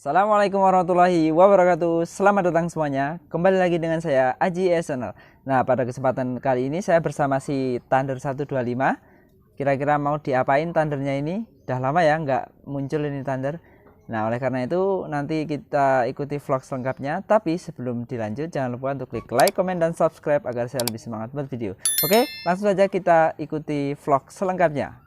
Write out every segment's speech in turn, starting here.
Assalamualaikum warahmatullahi wabarakatuh. Selamat datang semuanya. Kembali lagi dengan saya Aji Channel. Nah, pada kesempatan kali ini saya bersama si Thunder 125. Kira-kira mau diapain Thundernya ini? Udah lama ya nggak muncul ini Thunder. Nah, oleh karena itu nanti kita ikuti vlog selengkapnya. Tapi sebelum dilanjut jangan lupa untuk klik like, komen, dan subscribe agar saya lebih semangat buat video. Oke, langsung saja kita ikuti vlog selengkapnya.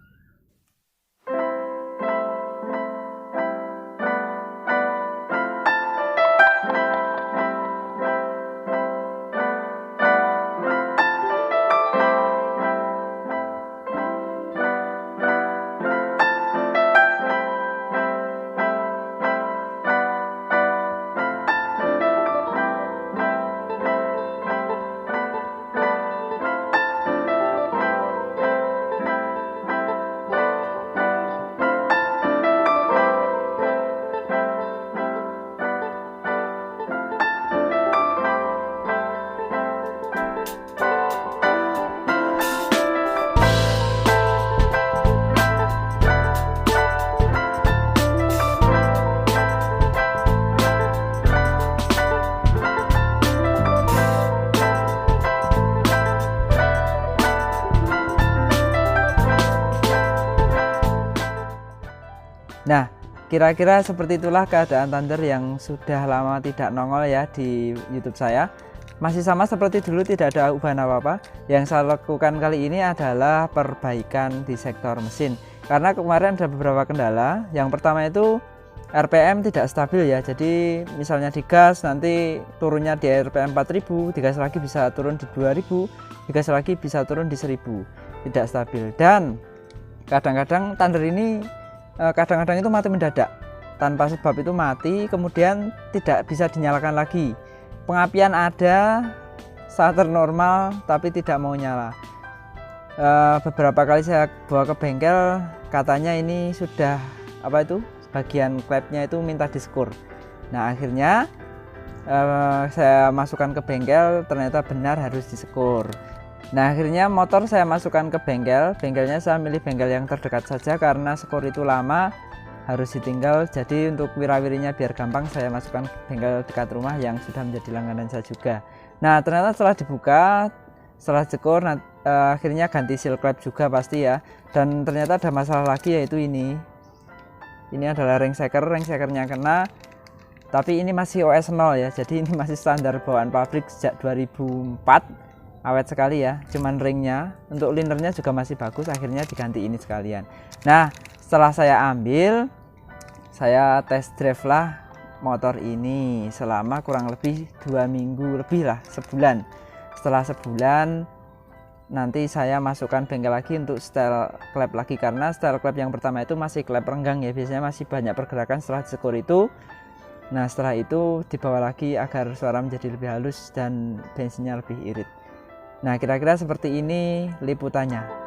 Nah, kira-kira seperti itulah keadaan Thunder yang sudah lama tidak nongol ya di YouTube saya. Masih sama seperti dulu, tidak ada perubahan apa-apa. Yang saya lakukan kali ini adalah perbaikan di sektor mesin. Karena kemarin ada beberapa kendala. Yang pertama itu RPM tidak stabil ya. Jadi misalnya digas nanti turunnya di RPM 4000, digas lagi bisa turun di 2000, digas lagi bisa turun di 1000. Tidak stabil. Dan kadang-kadang Thunder ini kadang-kadang itu mati mendadak tanpa sebab, itu mati kemudian tidak bisa dinyalakan lagi. Pengapian ada, starter normal tapi tidak mau nyala. Beberapa kali saya bawa ke bengkel, katanya ini sudah bagian klepnya itu minta diskur. Nah, akhirnya saya masukkan ke bengkel, ternyata benar harus diskur. Nah, akhirnya motor saya masukkan ke bengkel. Bengkelnya saya milih bengkel yang terdekat saja karena skor itu lama, harus ditinggal. Jadi untuk wirawirinya biar gampang, saya masukkan ke bengkel dekat rumah yang sudah menjadi langganan saya juga. Nah, ternyata setelah dibuka, setelah skor, akhirnya ganti seal klep juga pasti ya. Dan ternyata ada masalah lagi, yaitu ini. Ini adalah ring shakernya kena. Tapi ini masih OS 0 ya. Jadi ini masih standar bawaan pabrik sejak 2004. Awet sekali ya, cuman ringnya, untuk linernya juga masih bagus. Akhirnya diganti ini sekalian. Nah, setelah saya ambil, saya test drive lah motor ini selama kurang lebih 2 minggu lebih lah, sebulan. Setelah sebulan nanti saya masukkan bengkel lagi untuk setel klep lagi, karena setel klep yang pertama itu masih klep renggang ya, biasanya masih banyak pergerakan setelah disekur itu. Nah, setelah itu dibawa lagi agar suara menjadi lebih halus dan bensinnya lebih irit. Nah, kira-kira seperti ini liputannya.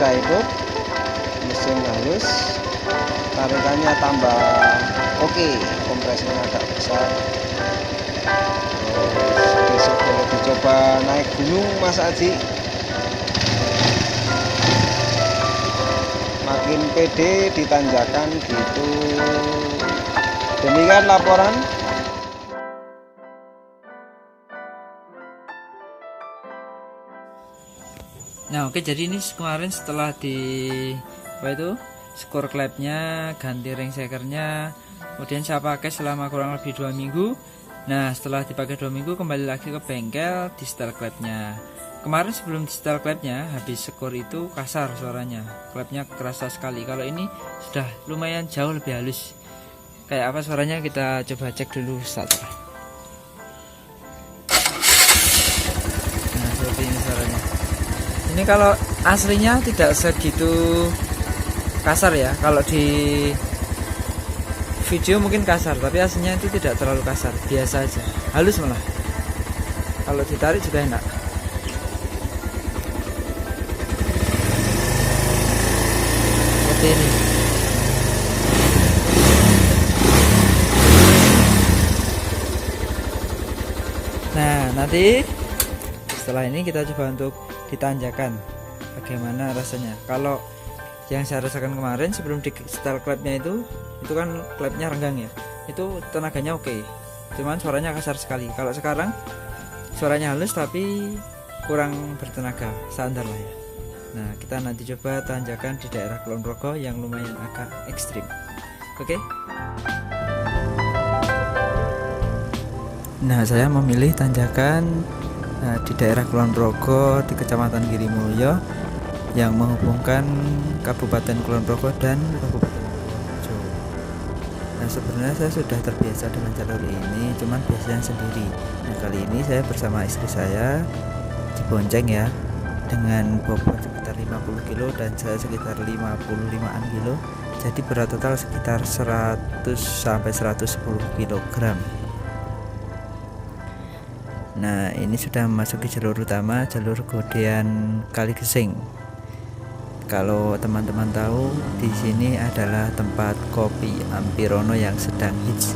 sudah hidup, mesin halus, tarikannya tambah oke, kompresinya agak besar. Terus besok boleh dicoba naik gunung Mas Aji, makin pede ditanjakan gitu. Demikian laporan. Nah oke, jadi ini kemarin setelah di skor klepnya, ganti ring shakernya, kemudian saya pakai selama kurang lebih 2 minggu. Nah setelah dipakai 2 minggu kembali lagi ke bengkel di setel klepnya. Kemarin sebelum di setel klepnya, habis skor itu kasar suaranya, klepnya kerasa sekali. Kalau ini sudah lumayan jauh lebih halus. Kayak apa suaranya, kita coba cek dulu starter. Nah seperti ini suaranya. Ini kalau aslinya tidak segitu kasar ya. Kalau di video mungkin kasar, tapi aslinya itu tidak terlalu kasar, biasa aja, halus malah. Kalau ditarik juga enak. Seperti ini. Nah nanti setelah ini kita coba untuk ditanjakan bagaimana rasanya. Kalau yang saya rasakan kemarin sebelum di setel klepnya itu kan klepnya renggang ya, itu tenaganya oke, cuman suaranya kasar sekali. Kalau sekarang suaranya halus tapi kurang bertenaga, standar lah ya. Nah kita nanti coba tanjakan di daerah Kulon Progo yang lumayan agak ekstrim. Oke. Nah saya memilih tanjakan di daerah Kulon Progo di Kecamatan Girimulyo yang menghubungkan Kabupaten Kulon Progo dan Kabupaten Wonosobo. Nah sebenarnya saya sudah terbiasa dengan jalur ini, cuman biasanya sendiri. Nah kali ini saya bersama istri saya dibonceng ya, dengan bobot sekitar 50 kilo dan saya sekitar 55an kilo, jadi berat total sekitar 100 sampai 110 kg. Nah ini sudah memasuki jalur utama, jalur Godean Kaligesing. Kalau teman-teman tahu, di sini adalah tempat kopi Ampirono yang sedang hits.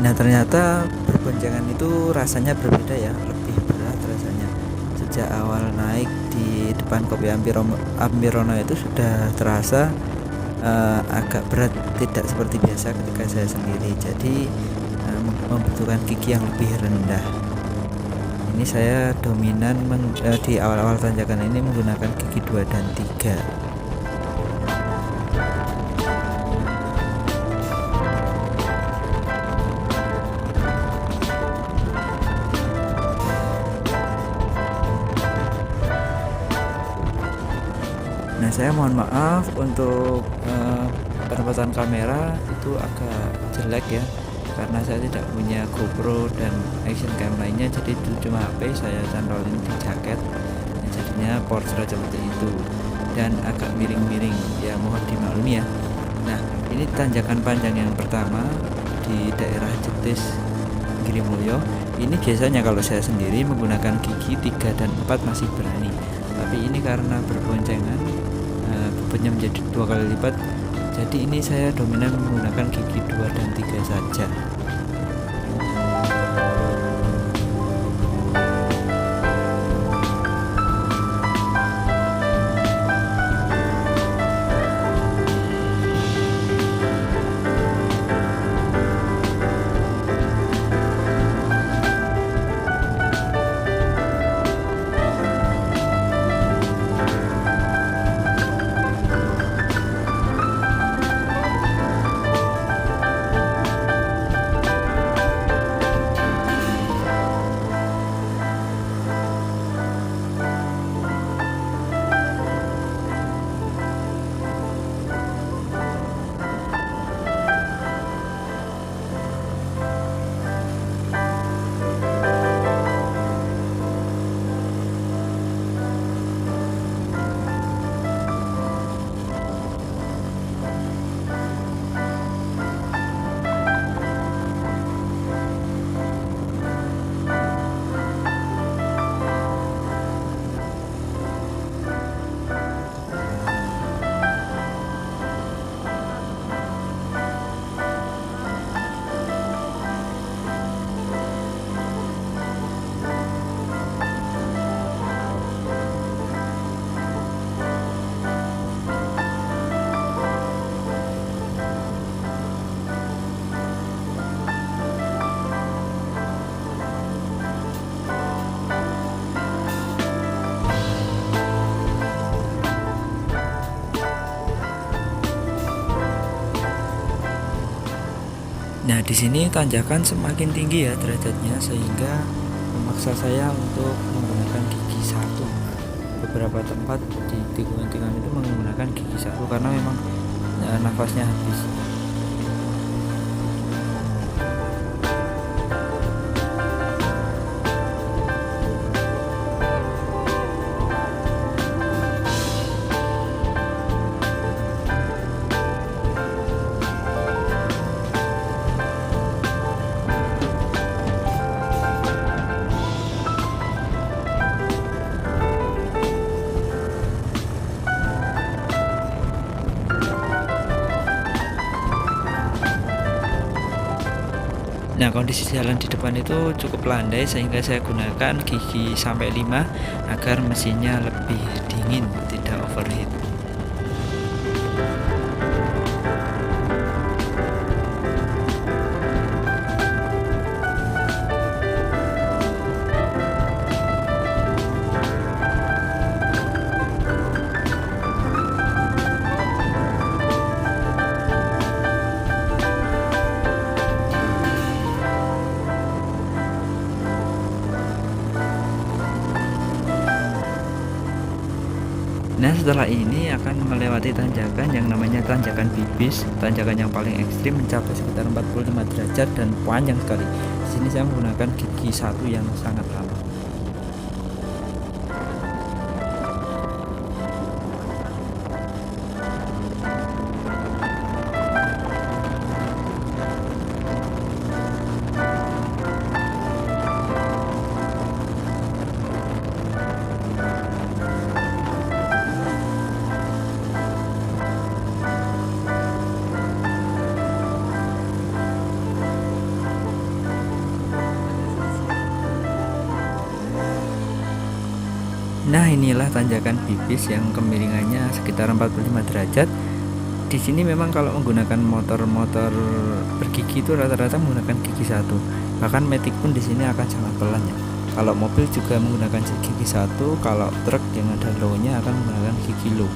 Nah ternyata berboncengan itu rasanya berbeda ya, lebih berat rasanya. Sejak awal naik di depan kopi Ampirono itu sudah terasa agak berat, tidak seperti biasa ketika saya sendiri. Jadi membutuhkan gigi yang lebih rendah. Ini saya dominan di awal-awal tanjakan ini menggunakan gigi 2 dan 3. Nah saya mohon maaf untuk penempatan kamera itu agak jelek ya, karena saya tidak punya GoPro dan action cam lainnya, jadi itu cuma HP saya cantolin di jaket. Nah, jadinya portrait seperti itu dan agak miring-miring ya, mohon dimaklumi ya. Nah ini tanjakan panjang yang pertama di daerah Jetis Girimulyo. Ini biasanya kalau saya sendiri menggunakan gigi 3 dan 4 masih berani, tapi ini karena berboncengan bobotnya menjadi 2 kali lipat, jadi ini saya dominan menggunakan gigi 2 dan 3 saja. Di sini tanjakan semakin tinggi ya derajatnya, sehingga memaksa saya untuk menggunakan gigi satu. Beberapa tempat di tikungan-tikungan itu menggunakan gigi satu karena memang nafasnya habis. Nah, kondisi jalan di depan itu cukup landai sehingga saya gunakan gigi sampai 5 agar mesinnya lebih dingin, tidak overheat. Nah, setelah ini akan melewati tanjakan yang namanya tanjakan Bibis. Tanjakan yang paling ekstrim mencapai sekitar 45 derajat dan panjang sekali. Di sini saya menggunakan gigi satu yang sangat lama. Nah, inilah tanjakan Bibis yang kemiringannya sekitar 45 derajat. Di sini memang kalau menggunakan motor-motor bergigi itu rata-rata menggunakan gigi satu. Bahkan Matic pun di sini akan sangat pelan ya. Kalau mobil juga menggunakan gigi satu, kalau truk yang ada low-nya akan menggunakan gigi low.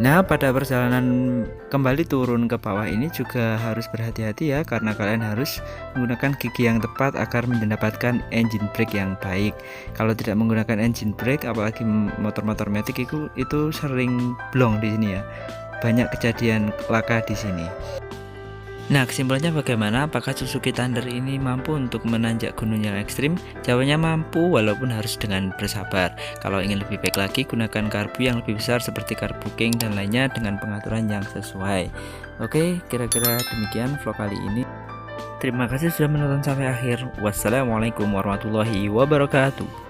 Nah, pada perjalanan kembali turun ke bawah ini juga harus berhati-hati ya, karena kalian harus menggunakan gigi yang tepat agar mendapatkan engine brake yang baik. Kalau tidak menggunakan engine brake, apalagi motor-motor matic itu sering blong di sini ya. Banyak kejadian laka di sini. Nah, kesimpulannya bagaimana? Apakah Suzuki Thunder ini mampu untuk menanjak gunung yang ekstrim? Jawabannya mampu, walaupun harus dengan bersabar. Kalau ingin lebih baik lagi, gunakan karbu yang lebih besar seperti karbu king dan lainnya dengan pengaturan yang sesuai. Oke, kira-kira demikian vlog kali ini. Terima kasih sudah menonton sampai akhir. Wassalamualaikum warahmatullahi wabarakatuh.